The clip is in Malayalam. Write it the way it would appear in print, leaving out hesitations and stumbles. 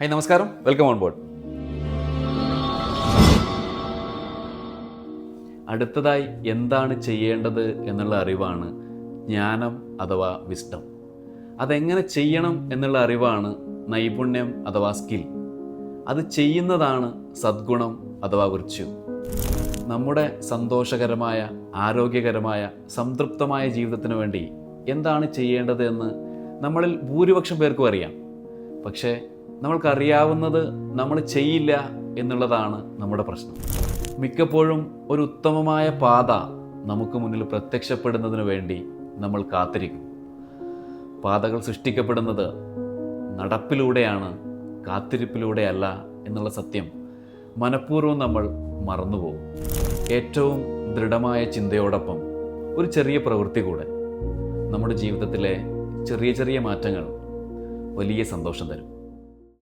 ഹായ് നമസ്കാരം, വെൽക്കം ഓൺ ബോർഡ്. അടുത്തതായി എന്താണ് ചെയ്യേണ്ടത് എന്നുള്ള അറിവാണ് ജ്ഞാനം അഥവാ വിസ്ഡം. അതെങ്ങനെ ചെയ്യണം എന്നുള്ള അറിവാണ് നൈപുണ്യം അഥവാ സ്കിൽ. അത് ചെയ്യുന്നതാണ് സദ്ഗുണം അഥവാ വിർച്യു. നമ്മുടെ സന്തോഷകരമായ, ആരോഗ്യകരമായ, സംതൃപ്തമായ ജീവിതത്തിന് വേണ്ടി എന്താണ് ചെയ്യേണ്ടത് എന്ന് നമ്മളിൽ ഭൂരിപക്ഷം പേർക്കും അറിയാം. പക്ഷേ നമ്മൾക്കറിയാവുന്നത് നമ്മൾ ചെയ്യില്ല എന്നുള്ളതാണ് നമ്മുടെ പ്രശ്നം. മിക്കപ്പോഴും ഒരു ഉത്തമമായ പാത നമുക്ക് മുന്നിൽ പ്രത്യക്ഷപ്പെടുന്നതിന് വേണ്ടി നമ്മൾ കാത്തിരിക്കും. പാതകൾ സൃഷ്ടിക്കപ്പെടുന്നത് നടപ്പിലൂടെയാണ്, കാത്തിരിപ്പിലൂടെയല്ല എന്നുള്ള സത്യം മനഃപൂർവ്വം നമ്മൾ മറന്നുപോകും. ഏറ്റവും ദൃഢമായ ചിന്തയോടൊപ്പം ഒരു ചെറിയ പ്രവൃത്തി കൂടെ നമ്മുടെ ജീവിതത്തിലെ ചെറിയ ചെറിയ മാറ്റങ്ങൾ വലിയ സന്തോഷം തരും.